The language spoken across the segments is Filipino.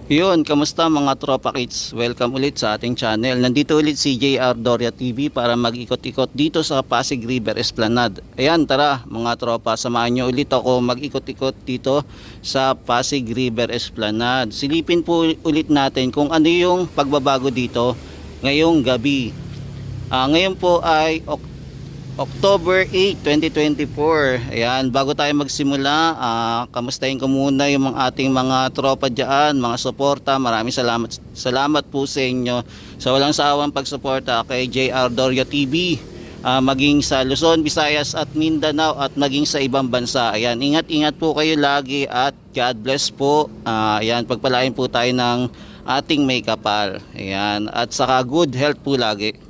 Yun, kamusta mga tropa kids? Welcome ulit sa ating channel. Nandito ulit si JR Doria TV para mag-ikot-ikot dito sa Pasig River Esplanade. Ayan, tara mga tropa, samahan nyo ulit ako mag-ikot-ikot dito sa Pasig River Esplanade. Silipin po ulit natin kung ano yung pagbabago dito ngayong gabi. Ngayon po ay October 8, 2024. Ayan, bago tayo magsimula, kamustahin ko muna yung ating mga tropa dyan, mga suporta. Maraming salamat po sa inyo sa walang sawang pagsuporta kay JR Doria TV, maging sa Luzon, Visayas at Mindanao at maging sa ibang bansa. Ayan, ingat-ingat po kayo lagi at God bless po. Ayan, pagpalain po tayo ng ating may kapal. Ayan, at saka good health po lagi.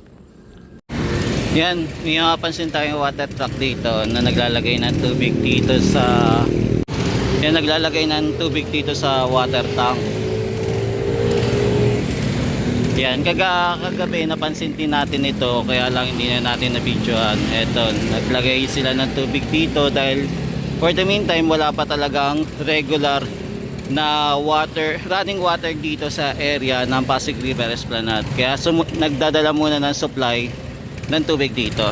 Yan, may mapapansin tayong water truck dito na naglalagay ng tubig dito sa water tank. Yan, kagabi napansin din natin ito, kaya lang hindi na natin na-videoan. Eto, naglagay sila ng tubig dito dahil for the meantime wala pa talagang regular na running water dito sa area ng Pasig River Esplanade. Kaya nagdadala muna ng supply ng tubig dito.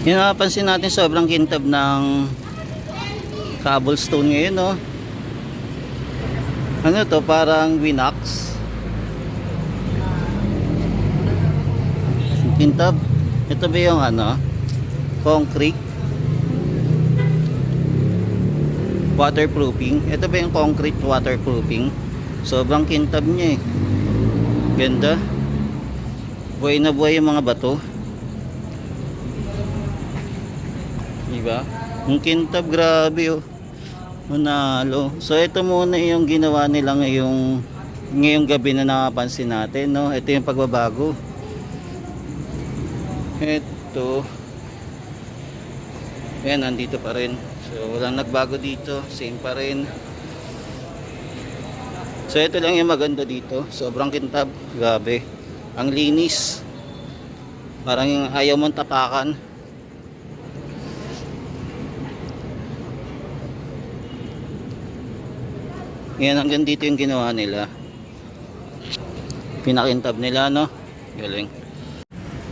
Yan, napansin natin sobrang kintab ng cobblestone ngayon, no? Ano to, parang winox kintab. Ito ba yung concrete waterproofing? Ito ba yung concrete waterproofing? Sobrang kintab niya eh. Ganda. Buhay na buhay yung mga bato. Diba? Ang kintab, grabe oh. Manalo. So ito muna yung ginawa nila ngayong gabi na nakapansin natin, no? Ito yung pagbabago. Ito. Ayan, nandito pa rin. So walang nagbago dito. Same pa rin. So ito lang yung maganda dito, sobrang kintab, grabe, ang linis, parang yung ayaw mong tapakan. Yan, hanggang dito yung ginawa nila, pinakintab nila, no? Galing.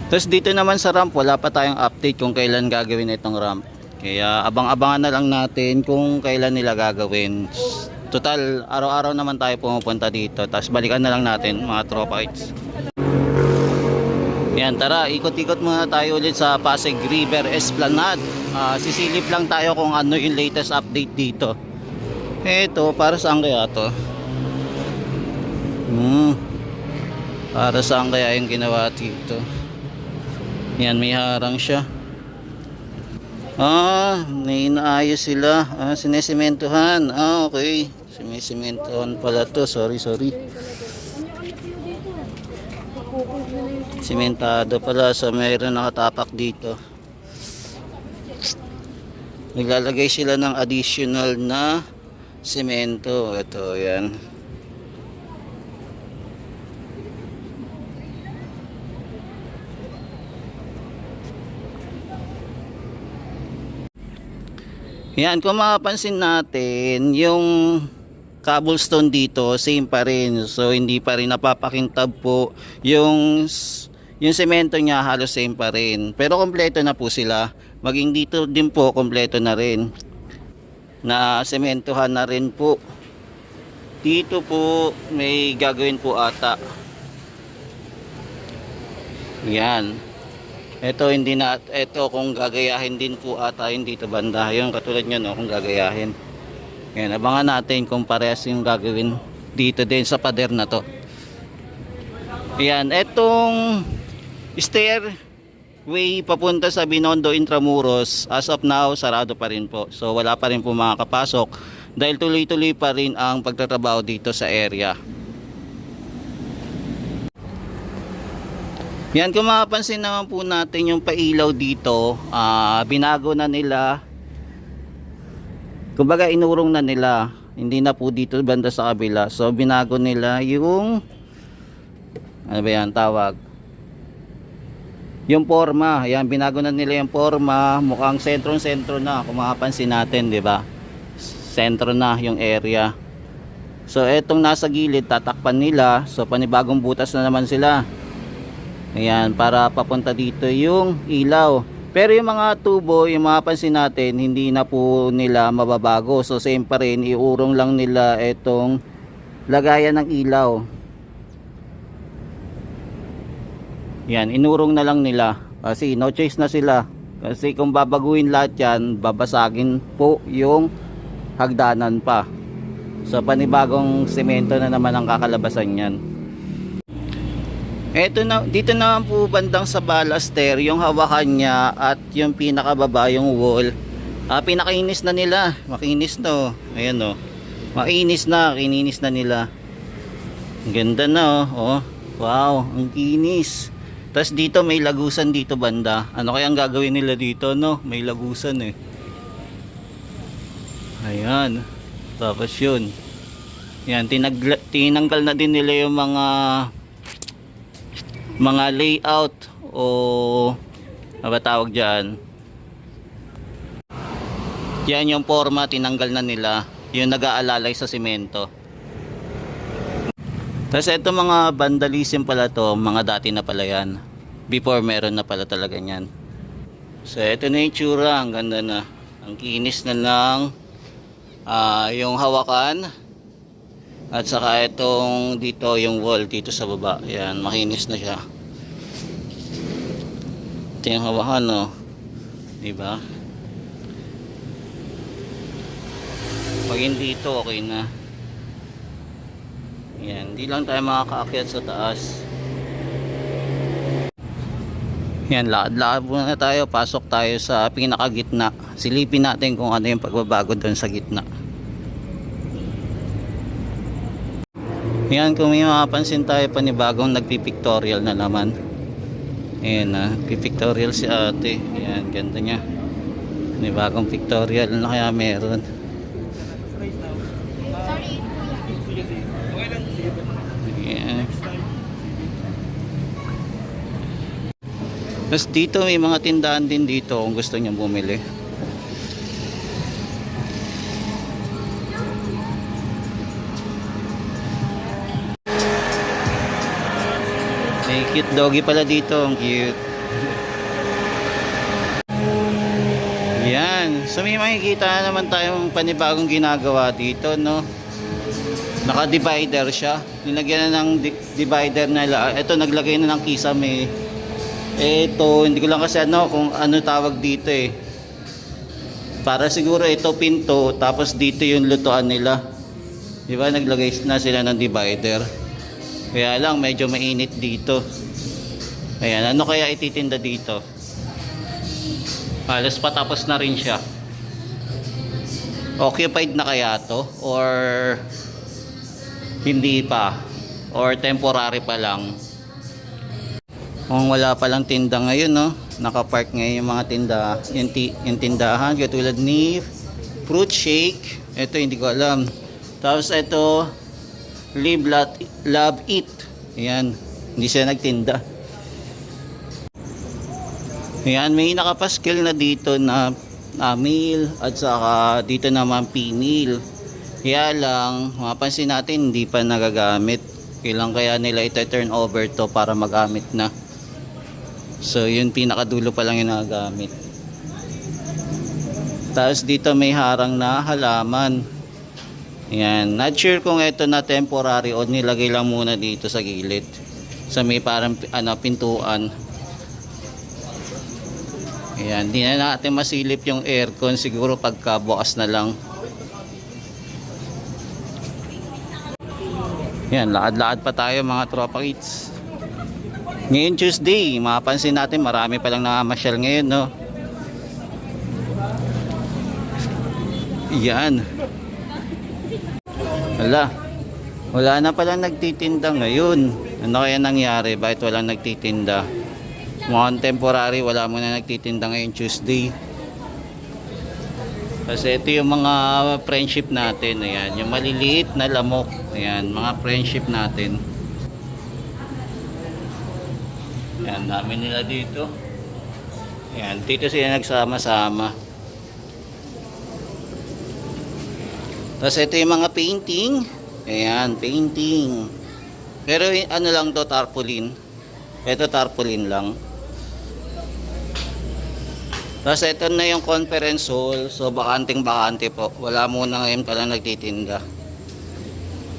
Tapos dito naman sa ramp, wala pa tayong update kung kailan gagawin itong ramp, kaya abang-abangan na lang natin kung kailan nila gagawin. Total, araw-araw naman tayo pumupunta dito. Tapos balikan na lang natin mga tropa kids. Yan, tara, ikot-ikot muna tayo ulit sa Pasig River Esplanade. Sisilip lang tayo kung ano yung latest update dito. Eto, para saan kaya to? Para saan kaya yung ginawa dito? Yan, may harang siya. May inaayos sila. Sinesimentohan. Okay. Sinesimentohan pala to. Sorry. Simentado pala. So mayroon nakatapak dito. Naglalagay sila ng additional na semento. Ito, yan. Yan, kung mapapansin natin, yung cobblestone dito, same pa rin. So, hindi pa rin napapakintab po. Yung semento niya, halos same pa rin. Pero kompleto na po sila. Maging dito din po, kompleto na rin. Na sementohan na rin po. Dito po, may gagawin po ata. Yan. Ito kung gagayahin din po ata yung dito banda, yung katulad nyo, no, kung gagayahin. Yan, abangan natin kung parehas yung gagawin dito din sa pader na to. Yan, etong stairway papunta sa Binondo Intramuros, as of now sarado pa rin po. So wala pa rin po makakapasok dahil tuloy-tuloy pa rin ang pagtatrabaho dito sa area. Yan, kung mapapansin naman po natin yung pailaw dito, binago na nila. Kumbaga inurong na nila. Hindi na po dito banda sa kabila. So binago nila yung ano ba yan tawag? Yung forma, ayan, binago na nila yung forma, mukhang sentro na kung makapansin natin, di ba? Sentro na yung area. So etong nasa gilid tatakpan nila, so panibagong butas na naman sila. Ayan, para papunta dito yung ilaw. Pero yung mga tubo, yung mapapansin natin, hindi na po nila mababago. So same pa rin, iurong lang nila etong lagayan ng ilaw. Yan, inurong na lang nila kasi no choice na sila. Kasi kung babaguhin lahat yan, babasagin po yung hagdanan pa. So panibagong semento na naman ang kakalabasan yan. Eto na, dito naman po bandang sa baluster, yung hawakan niya at yung pinakababa yung wall. Pinakainis na nila, makinis to. Ayan oh. Makinis na, kininis na nila. Ang ganda na oh. Wow, ang kinis. Tapos dito may lagusan dito banda. Ano kaya ang gagawin nila dito, no? May lagusan eh. Ayan. Tapos yun. Yan, tinanggal na din nila yung mga layout o ano ba tawag dyan. Yan yung forma, tinanggal na nila. Yung nag-aalalay sa simento. Tapos ito mga vandalism pala to, mga dati na pala yan. Before meron na pala talaga yan. So ito na yung tsura, ang ganda na. Ang kinis na lang yung hawakan. At saka itong dito yung wall dito sa baba. Yan, makinis na siya. Ito yung hawakan no. Diba? Pag hindi ito okay na. Yan, hindi lang tayo makakaakyat sa taas. Yan, lakad-lakad muna tayo, pasok tayo sa pinakagitna. Silipin natin kung ano yung pagbabago doon sa gitna. Yan, kung may makapansin tayo, panibagong nagpipictorial na naman. Ayan na, pipictorial si ate. Yan, ganda niya. Panibagong pictorial, ano kaya meron? Ayan. Tapos dito may mga tindahan din dito kung gusto niyo bumili. May cute doggy pala dito, ang cute. Yan, so may makikita naman tayong panibagong ginagawa dito, no? Naka-divider siya. Nilagyan na ng divider na. Ito naglagay na ng kisame. Ito, hindi ko lang kasi kung ano tawag dito eh. Para siguro ito pinto, tapos dito yung lutuan nila. Di ba naglagay na sila ng divider. Kaya lang medyo mainit dito. Ayan, ano kaya ititinda dito? Halos patapos na rin siya. Occupied na kaya to? Or hindi pa? Or temporary pa lang? Kung wala palang tinda ngayon, no? Nakapark ngayon yung mga tinda, yung tindahan katulad ni fruit shake. Ito hindi ko alam. Tapos ito live love eat. Ayan, hindi siya nagtinda. Ayan, may nakapaskil na dito na meal at saka dito naman pinil. Kaya lang mapansin natin hindi pa nagagamit. Kailan kaya nila ito turn over to para magamit na. So yun, pinakadulo pa lang yung nagagamit. Tapos dito may harang na halaman. Ayan, not sure kung ito na temporary o nilagay lang muna dito sa gilid. So may parang pintuan. Ayan, di na natin masilip yung aircon, siguro pagka bukas na lang. Ayan, lakad-lakad pa tayo mga tropa kids. Ngayon Tuesday, mapapansin natin marami pa lang nakamasyal ngayon, no? Yan. Wala na palang nagtitinda ngayon. Ano kaya nangyari? Bakit walang nagtitinda? Mukhang temporary, wala muna nagtitinda ngayon Tuesday. Kasi ito yung mga friendship natin. Ayan, yung maliliit na lamok. Ayan, mga friendship natin. Yan, dami nila dito. Yan, dito sila nagsama-sama. Tapos ito yung mga painting. Ayan, painting. Pero ano lang to, tarpaulin. Ito tarpaulin lang. Tapos ito na yung conference hall. So bakanting-bakante po. Wala muna ngayon pala nagtitinda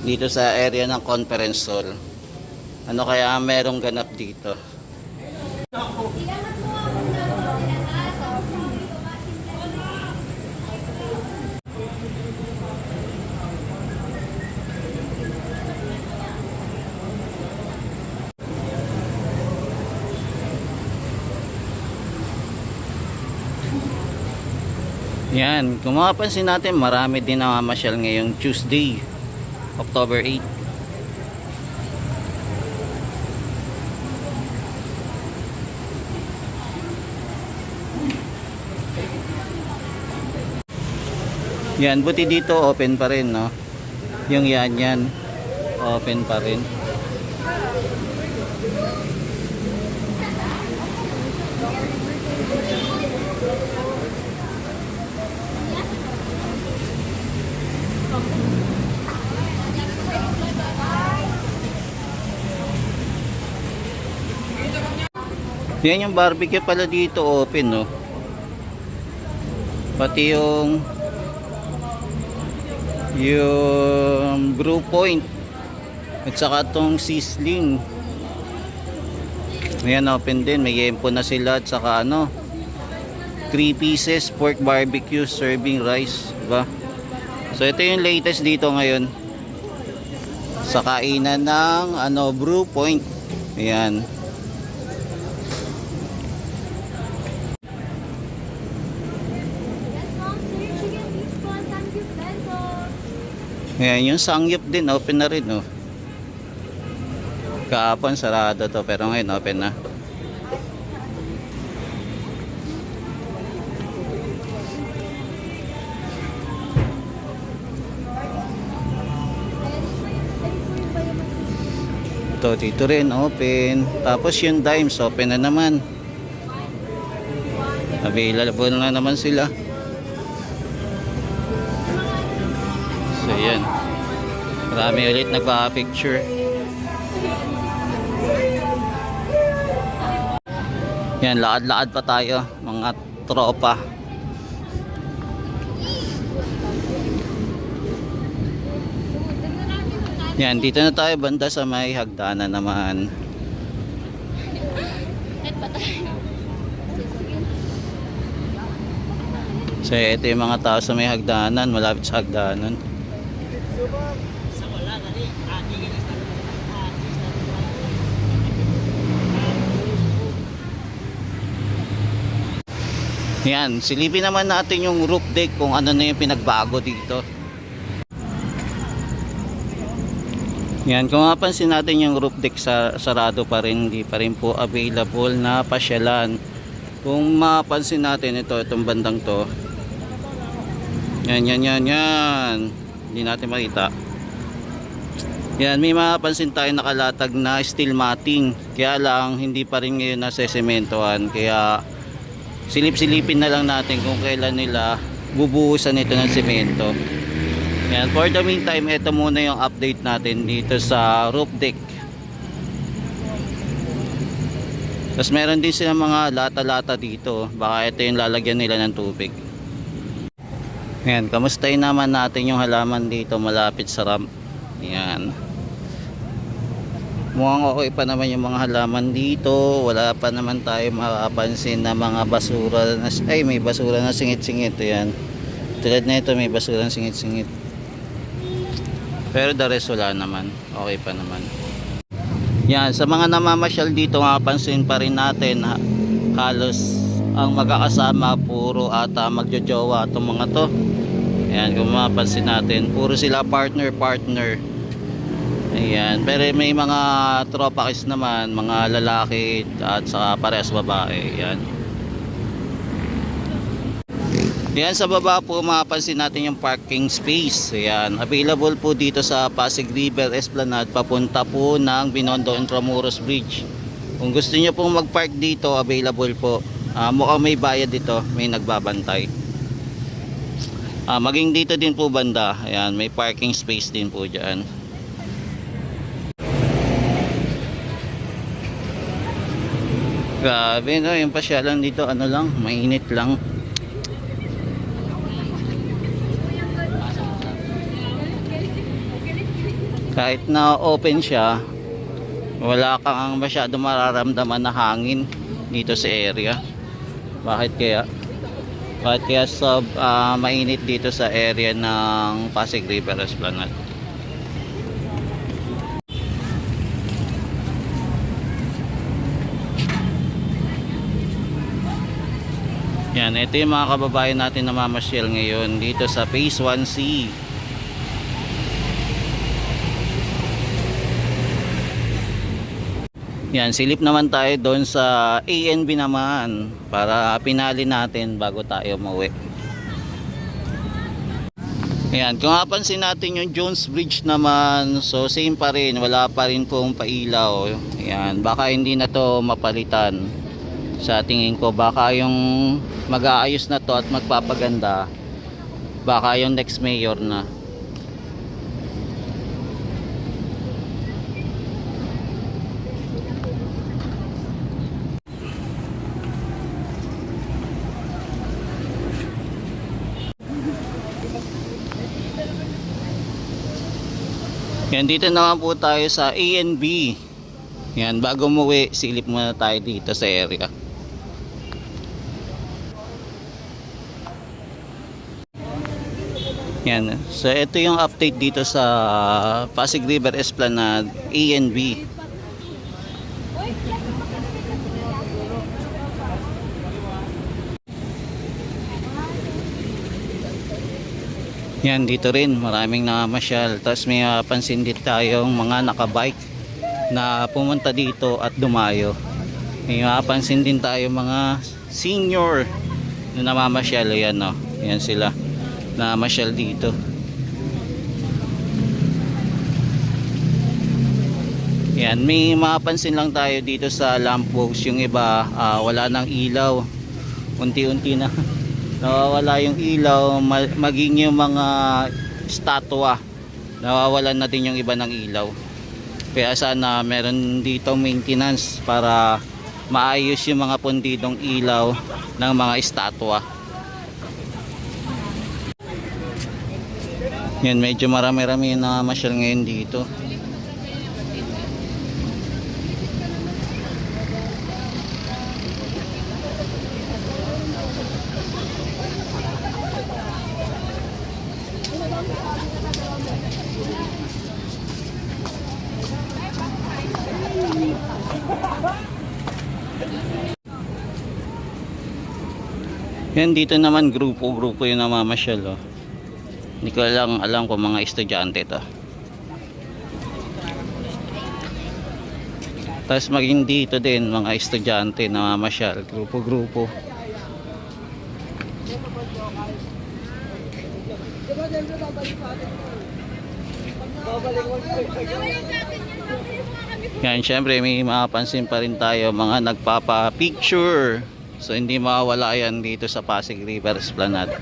dito sa area ng conference hall. Ano kaya merong ganap dito? Yan, kung mapapansin natin, marami din namamasyal ngayong Tuesday, October 8. Yan, buti dito open pa rin, no? Yung yan, open pa rin. Yan yung barbecue pala dito open, no? Pati yung Brew Point at saka tong Sizzling. Ayan, open din. May yempo na sila at saka 3 pieces pork barbecue serving rice, diba? So ito yung latest dito ngayon sa kainan ng Brew Point. Ayan. Ayan, yung sangyup din open na rin, no? Kahapon sarado to, pero ngayon open na. Ito, dito rin open. Tapos yung Dimes open na naman. Available na naman sila. So yan, marami ulit nagpa-picture. Yan, lakad-lakad pa tayo mga tropa. Yan, dito na tayo banda sa may hagdanan naman. So ito yung mga tao sa may hagdanan, malapit sa hagdanan. Yan, silipin naman natin yung roof deck kung ano na yung pinagbago dito. Yan, kung mapansin natin yung roof deck sarado pa rin, hindi pa rin po available na pasyalan. Kung mapansin natin itong bandang to. Yan. Hindi natin makita. Yan, may mapapansin tayo nakalatag na steel matting. Kaya lang, hindi pa rin ngayon nasesementohan. Kaya silip-silipin na lang natin kung kailan nila bubuhusan ito ng semento. Yan, for the meantime, ito muna yung update natin dito sa roof deck. Tapos meron din silang mga lata-lata dito. Baka ito yung lalagyan nila ng tubig. Yan, kamustahin naman natin yung halaman dito malapit sa ramp. Yan. Mukhang okay pa naman yung mga halaman dito. Wala pa naman tayo makapansin na mga basura na, may basura na singit-singit. Yan. Tulad na ito, may basura na singit-singit. Pero the rest wala naman. Okay pa naman. Yan, sa mga namamasyal dito, makapansin pa rin natin halos ang magkakasama puro ata magjojowa itong mga to. Yan, kung mapapansin natin, puro sila partner. Ayan, pero may mga tropa kiss naman, mga lalaki at saka parehas babae. Ayan. Ayan, sa baba po mapapansin natin yung parking space. Ayan, available po dito sa Pasig River Esplanade papunta po ng Binondo Intramuros Bridge. Kung gusto niyo pong mag-park dito, available po. Mukhang may bayad dito, may nagbabantay. Maging dito din po banda, ayan, may parking space din po dyan. Grabe no, yung pasyalan dito ano lang, mainit lang. Kahit na open siya, wala kang masyado mararamdaman na hangin dito sa area. Bakit kaya? Bakit kaya mainit dito sa area ng Pasig River Esplanade? Yan, ito yung mga kababayan natin na mamasyal ngayon dito sa Phase 1C. Yan, silip naman tayo doon sa ANB naman para pinali natin bago tayo umuwi. Yan, kung napansin natin yung Jones Bridge naman, so same pa rin, wala pa rin pong pailaw. Yan, baka hindi na to mapalitan. Sa tingin ko, baka yung mag-aayos na to at magpapaganda, baka yung next mayor na. Yan, dito naman po tayo sa ANB. Yan, bago umuwi, silip muna tayo dito sa area. Yan, so ito yung update dito sa Pasig River Esplanade ANB. Yan, dito rin maraming namamasyal. Tapos may pansin din tayong mga nakabike na pumunta dito at dumayo. May mapansin din tayo mga senior na namamasyal. Ayan, no? Ayan sila namamasyal dito. Yan, may mapansin lang tayo dito sa lamppost. Yung iba wala nang ilaw, unti-unti na nawawala yung ilaw, maging yung mga statwa nawawalan na din yung iba ng ilaw. Kaya sana meron dito maintenance para maayos yung mga pundidong ilaw ng mga estatwa. Yan, medyo marami-rami na masyal ngayon dito. Yan, dito naman grupo-grupo yung namamasyal, oh. Hindi ko lang alam kung mga estudyante to. Tapos maging dito din mga estudyante namamasyal, grupo-grupo. Yan, syempre may mapapansin pa rin tayo mga nagpapa-picture. So hindi mawawala yan dito sa Pasig River Esplanade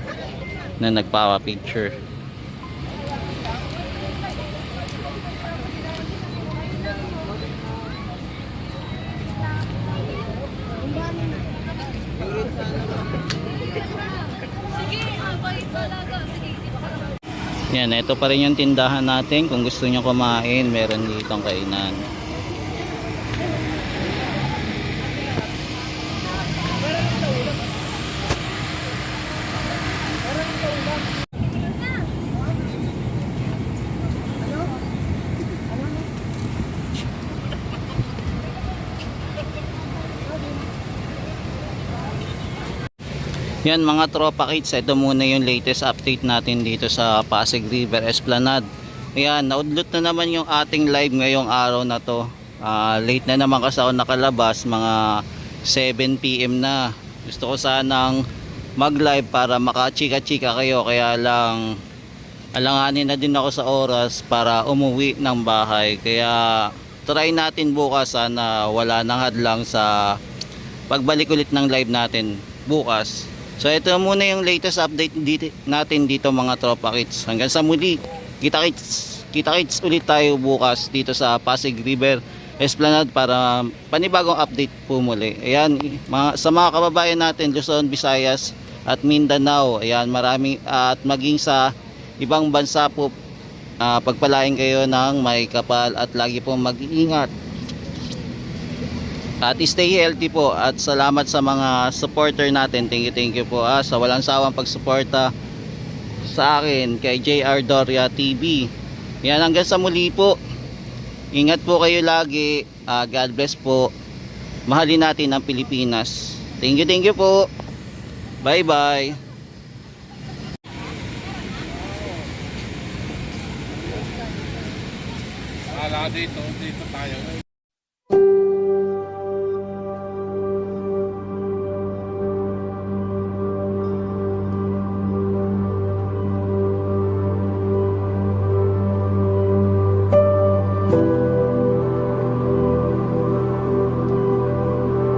na nagpapa-picture. Yan, ito pa rin yung tindahan natin. Kung gusto nyo kumain, meron ditong kainan. Yan mga tropa kids, ito muna yung latest update natin dito sa Pasig River Esplanade. Ayan, naudlot na naman yung ating live ngayong araw na to. Late na naman kasi ako nakalabas, mga 7 PM na. Gusto ko sanang mag live para makachika-chika kayo, kaya lang alanganin na din ako sa oras para umuwi ng bahay. Kaya try natin bukas sana wala nang hadlang sa pagbalik ulit ng live natin bukas. So ito muna yung latest update natin dito mga tropa kits. Hanggang sa muli, kita-kits ulit tayo bukas dito sa Pasig River Esplanade para panibagong update po muli. Ayan, sa mga kababayan natin Luzon, Visayas at Mindanao, ayan, maraming at maging sa ibang bansa po, pagpalain kayo ng may kapal at lagi po mag-iingat at stay healthy po. At salamat sa mga supporter natin. Thank you po sa walang sawang pagsuporta sa akin kay JR Doria TV. Yan, hanggang sa muli po, ingat po kayo lagi. God bless po. Mahalin natin ang Pilipinas. Thank you po. Bye bye. Dito tayo.